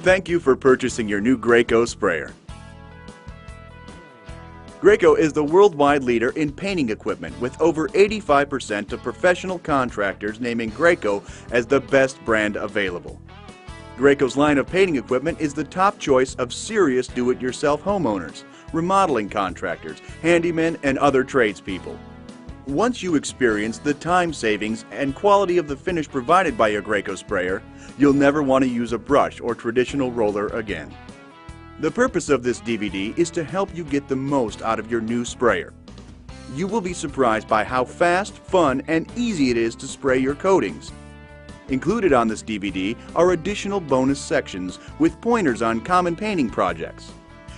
Thank you for purchasing your new Graco sprayer. Graco is the worldwide leader in painting equipment, with over 85% of professional contractors naming Graco as the best brand available. Graco's line of painting equipment is the top choice of serious do-it-yourself homeowners, remodeling contractors, handymen, and other tradespeople. Once you experience the time savings and quality of the finish provided by your Graco sprayer, you'll never want to use a brush or traditional roller again. The purpose of this DVD is to help you get the most out of your new sprayer. You will be surprised by how fast, fun, and easy it is to spray your coatings. Included on this DVD are additional bonus sections with pointers on common painting projects.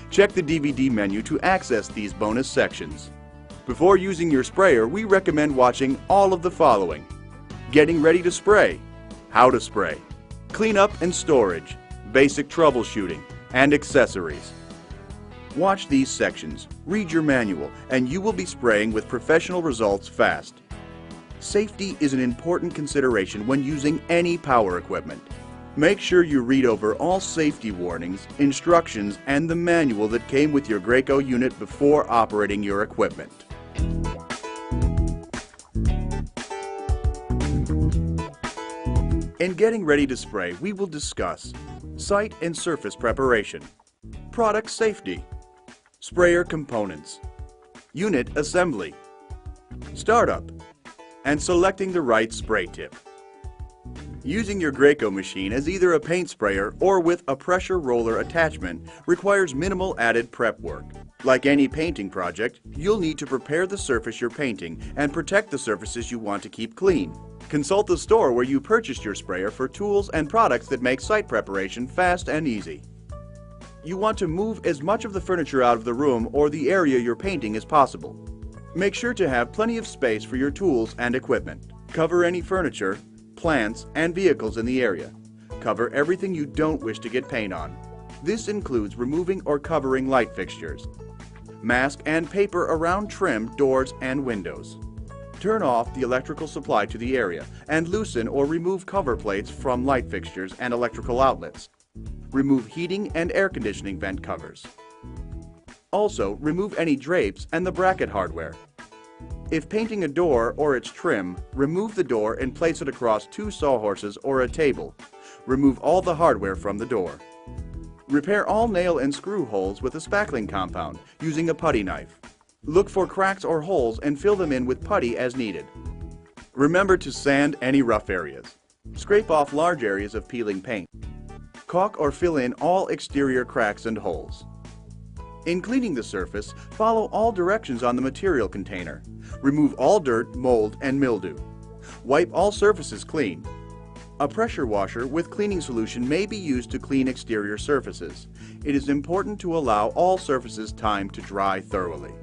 Check the DVD menu to access these bonus sections. Before using your sprayer, we recommend watching all of the following: getting ready to spray, how to spray, cleanup and storage, basic troubleshooting, and accessories. Watch these sections, read your manual, and you will be spraying with professional results fast. Safety is an important consideration when using any power equipment. Make sure you read over all safety warnings, instructions, and the manual that came with your Graco unit before operating your equipment. In getting ready to spray, we will discuss site and surface preparation, product safety, sprayer components, unit assembly, startup, and selecting the right spray tip. Using your Graco machine as either a paint sprayer or with a pressure roller attachment requires minimal added prep work. Like any painting project, you'll need to prepare the surface you're painting and protect the surfaces you want to keep clean. Consult the store where you purchased your sprayer for tools and products that make site preparation fast and easy. You want to move as much of the furniture out of the room or the area you're painting as possible. Make sure to have plenty of space for your tools and equipment. Cover any furniture, plants, and vehicles in the area. Cover everything you don't wish to get paint on. This includes removing or covering light fixtures. Mask and paper around trim, doors, and windows. Turn off the electrical supply to the area and loosen or remove cover plates from light fixtures and electrical outlets. Remove heating and air conditioning vent covers. Also, remove any drapes and the bracket hardware. If painting a door or its trim, remove the door and place it across two sawhorses or a table. Remove all the hardware from the door. Repair all nail and screw holes with a spackling compound using a putty knife. Look for cracks or holes and fill them in with putty as needed. Remember to sand any rough areas. Scrape off large areas of peeling paint. Caulk or fill in all exterior cracks and holes. In cleaning the surface, follow all directions on the material container. Remove all dirt, mold, and mildew. Wipe all surfaces clean. A pressure washer with cleaning solution may be used to clean exterior surfaces. It is important to allow all surfaces time to dry thoroughly.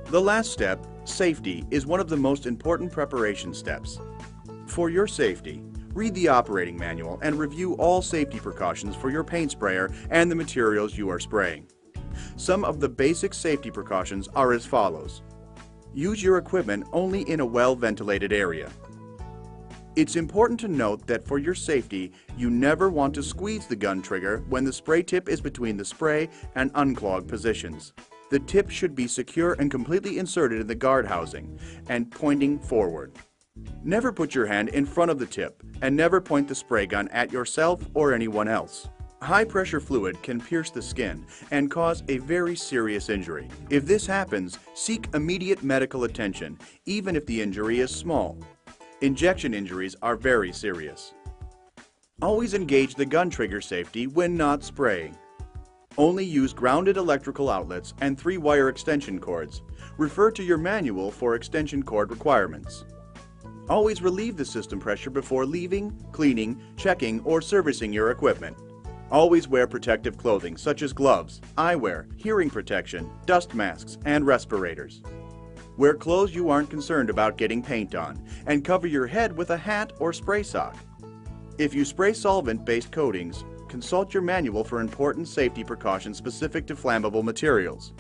The last step, safety, is one of the most important preparation steps. For your safety, read the operating manual and review all safety precautions for your paint sprayer and the materials you are spraying. Some of the basic safety precautions are as follows. Use your equipment only in a well-ventilated area. It's important to note that for your safety, you never want to squeeze the gun trigger when the spray tip is between the spray and unclog positions. The tip should be secure and completely inserted in the guard housing and pointing forward. Never put your hand in front of the tip and never point the spray gun at yourself or anyone else. High-pressure fluid can pierce the skin and cause a very serious injury. If this happens, seek immediate medical attention, even if the injury is small. Injection injuries are very serious. Always engage the gun trigger safety when not spraying. Only use grounded electrical outlets and 3-wire extension cords. Refer to your manual for extension cord requirements. Always relieve the system pressure before leaving, cleaning, checking, or servicing your equipment. Always wear protective clothing such as gloves, eyewear, hearing protection, dust masks, and respirators. Wear clothes you aren't concerned about getting paint on, and cover your head with a hat or spray sock. If you spray solvent-based coatings, consult your manual for important safety precautions specific to flammable materials.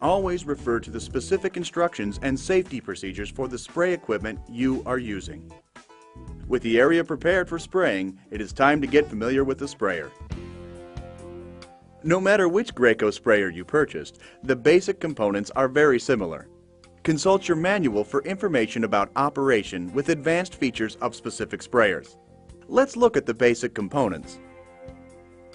Always refer to the specific instructions and safety procedures for the spray equipment you are using. With the area prepared for spraying, it is time to get familiar with the sprayer. No matter which Graco sprayer you purchased, the basic components are very similar. Consult your manual for information about operation with advanced features of specific sprayers. Let's look at the basic components.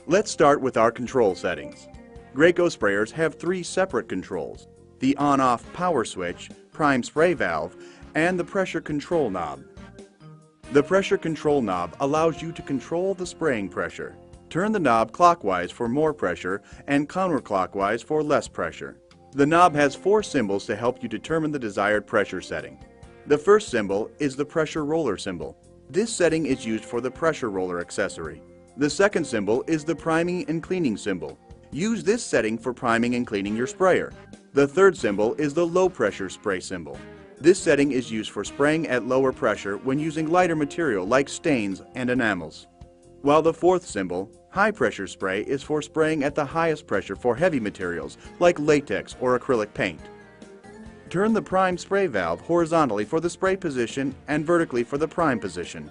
Let's start with our control settings. Graco sprayers have three separate controls: the on-off power switch, prime spray valve, and the pressure control knob. The pressure control knob allows you to control the spraying pressure. Turn the knob clockwise for more pressure and counterclockwise for less pressure. The knob has four symbols to help you determine the desired pressure setting. The first symbol is the pressure roller symbol. This setting is used for the pressure roller accessory. The second symbol is the priming and cleaning symbol. Use this setting for priming and cleaning your sprayer. The third symbol is the low pressure spray symbol. This setting is used for spraying at lower pressure when using lighter material like stains and enamels. While the fourth symbol, high pressure spray, is for spraying at the highest pressure for heavy materials like latex or acrylic paint. Turn the prime spray valve horizontally for the spray position and vertically for the prime position.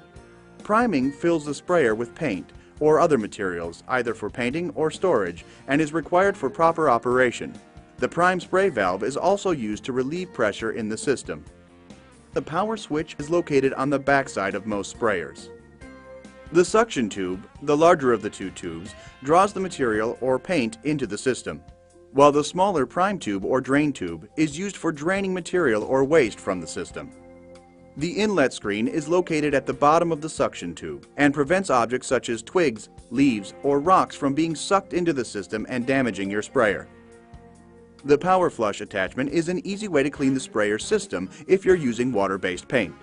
Priming fills the sprayer with paint or other materials, either for painting or storage, and is required for proper operation. The prime spray valve is also used to relieve pressure in the system. The power switch is located on the backside of most sprayers. The suction tube, the larger of the two tubes, draws the material or paint into the system, while the smaller prime tube or drain tube is used for draining material or waste from the system. The inlet screen is located at the bottom of the suction tube and prevents objects such as twigs, leaves, or rocks from being sucked into the system and damaging your sprayer. The power flush attachment is an easy way to clean the sprayer system if you're using water-based paint.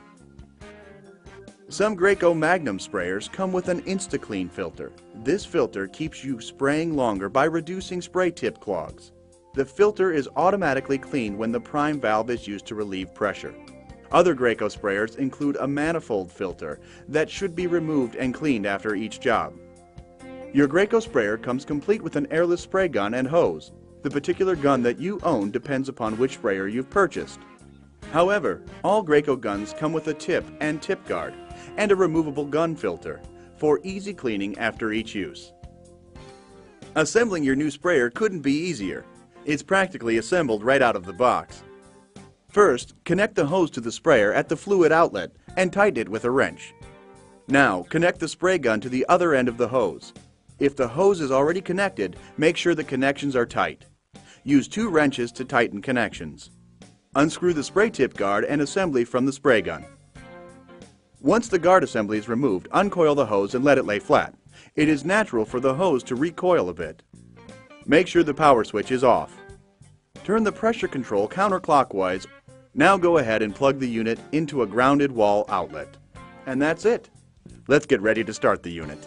Some Graco Magnum sprayers come with an InstaClean filter. This filter keeps you spraying longer by reducing spray tip clogs. The filter is automatically cleaned when the prime valve is used to relieve pressure. Other Graco sprayers include a manifold filter that should be removed and cleaned after each job. Your Graco sprayer comes complete with an airless spray gun and hose. The particular gun that you own depends upon which sprayer you've purchased. However, all Graco guns come with a tip and tip guard and a removable gun filter for easy cleaning after each use. Assembling your new sprayer couldn't be easier. It's practically assembled right out of the box. First, connect the hose to the sprayer at the fluid outlet and tighten it with a wrench. Now, connect the spray gun to the other end of the hose. If the hose is already connected, make sure the connections are tight. Use 2 wrenches to tighten connections. Unscrew the spray tip guard and assembly from the spray gun. Once the guard assembly is removed, uncoil the hose and let it lay flat. It is natural for the hose to recoil a bit. Make sure the power switch is off. Turn the pressure control counterclockwise. Now go ahead and plug the unit into a grounded wall outlet. And that's it. Let's get ready to start the unit.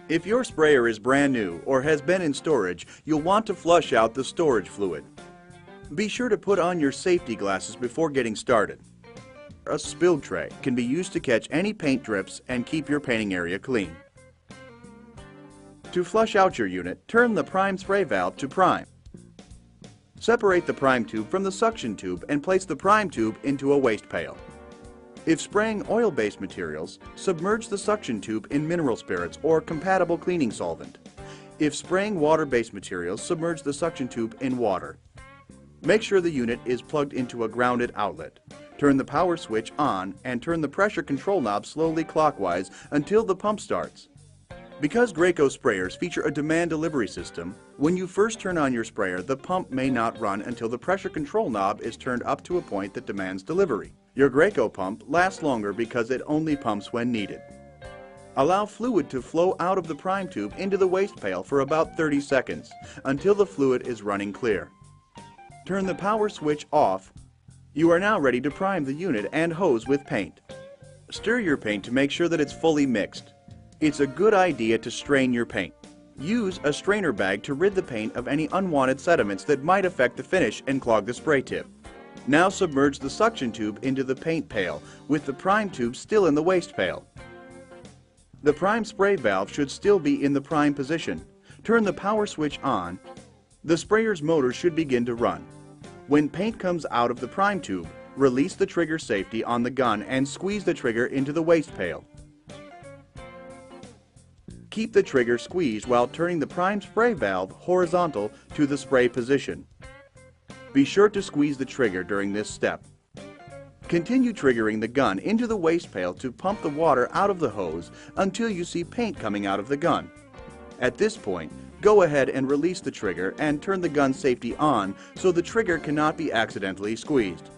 If your sprayer is brand new or has been in storage, you'll want to flush out the storage fluid. Be sure to put on your safety glasses before getting started. A spill tray can be used to catch any paint drips and keep your painting area clean. To flush out your unit, turn the prime spray valve to prime. Separate the prime tube from the suction tube and place the prime tube into a waste pail. If spraying oil-based materials, submerge the suction tube in mineral spirits or compatible cleaning solvent. If spraying water-based materials, submerge the suction tube in water. Make sure the unit is plugged into a grounded outlet. Turn the power switch on and turn the pressure control knob slowly clockwise until the pump starts. Because Graco sprayers feature a demand delivery system, when you first turn on your sprayer, the pump may not run until the pressure control knob is turned up to a point that demands delivery. Your Graco pump lasts longer because it only pumps when needed. Allow fluid to flow out of the prime tube into the waste pail for about 30 seconds until the fluid is running clear. Turn the power switch off. You are now ready to prime the unit and hose with paint. Stir your paint to make sure that it's fully mixed. It's a good idea to strain your paint. Use a strainer bag to rid the paint of any unwanted sediments that might affect the finish and clog the spray tip. Now submerge the suction tube into the paint pail with the prime tube still in the waste pail. The prime spray valve should still be in the prime position. Turn the power switch on. The sprayer's motor should begin to run. When paint comes out of the prime tube, release the trigger safety on the gun and squeeze the trigger into the waste pail. Keep the trigger squeezed while turning the prime spray valve horizontal to the spray position. Be sure to squeeze the trigger during this step. Continue triggering the gun into the waste pail to pump the water out of the hose until you see paint coming out of the gun. At this point, go ahead and release the trigger and turn the gun safety on so the trigger cannot be accidentally squeezed.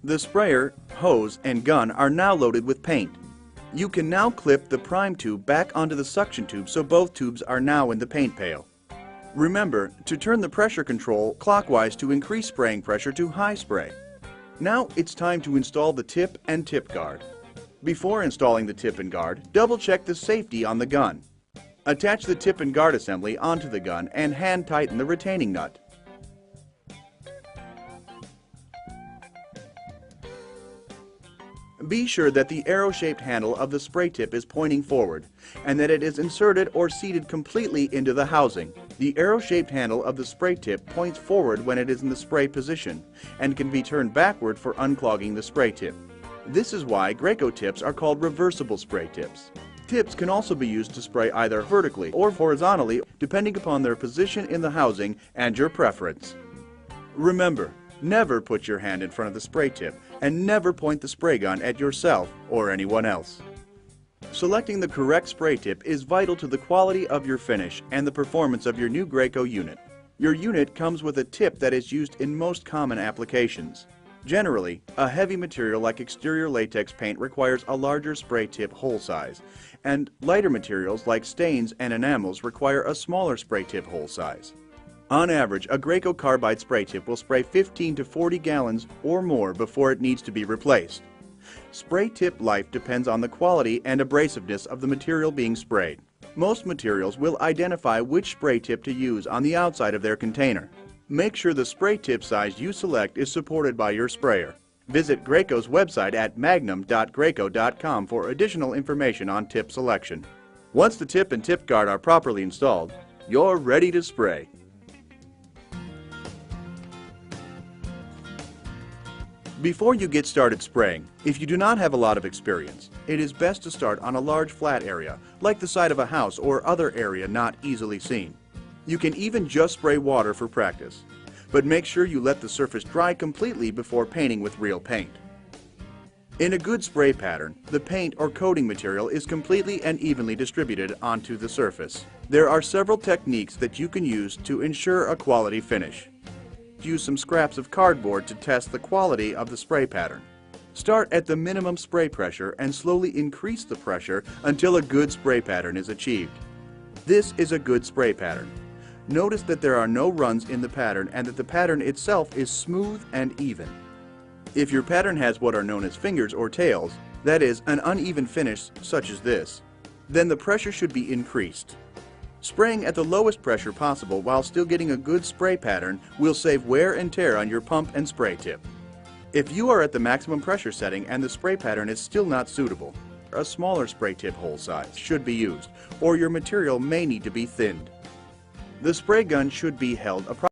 The sprayer, hose, and gun are now loaded with paint. You can now clip the prime tube back onto the suction tube so both tubes are now in the paint pail. Remember to turn the pressure control clockwise to increase spraying pressure to high spray. Now it's time to install the tip and tip guard. Before installing the tip and guard, double check the safety on the gun. Attach the tip and guard assembly onto the gun and hand tighten the retaining nut. Be sure that the arrow-shaped handle of the spray tip is pointing forward and that it is inserted or seated completely into the housing. The arrow-shaped handle of the spray tip points forward when it is in the spray position and can be turned backward for unclogging the spray tip. This is why Graco tips are called reversible spray tips. Tips can also be used to spray either vertically or horizontally depending upon their position in the housing and your preference. Remember, never put your hand in front of the spray tip and never point the spray gun at yourself or anyone else. Selecting the correct spray tip is vital to the quality of your finish and the performance of your new Graco unit. Your unit comes with a tip that is used in most common applications. Generally, a heavy material like exterior latex paint requires a larger spray tip hole size, and lighter materials like stains and enamels require a smaller spray tip hole size. On average, a Graco carbide spray tip will spray 15 to 40 gallons or more before it needs to be replaced. Spray tip life depends on the quality and abrasiveness of the material being sprayed. Most materials will identify which spray tip to use on the outside of their container. Make sure the spray tip size you select is supported by your sprayer. Visit Graco's website at magnum.graco.com for additional information on tip selection. Once the tip and tip guard are properly installed, you're ready to spray. Before you get started spraying, if you do not have a lot of experience, it is best to start on a large flat area, like the side of a house or other area not easily seen. You can even just spray water for practice, but make sure you let the surface dry completely before painting with real paint. In a good spray pattern, the paint or coating material is completely and evenly distributed onto the surface. There are several techniques that you can use to ensure a quality finish. Use some scraps of cardboard to test the quality of the spray pattern. Start at the minimum spray pressure and slowly increase the pressure until a good spray pattern is achieved. This is a good spray pattern. Notice that there are no runs in the pattern and that the pattern itself is smooth and even. If your pattern has what are known as fingers or tails, that is, an uneven finish such as this, then the pressure should be increased. Spraying at the lowest pressure possible while still getting a good spray pattern will save wear and tear on your pump and spray tip. If you are at the maximum pressure setting and the spray pattern is still not suitable, a smaller spray tip hole size should be used, or your material may need to be thinned. The spray gun should be held approximately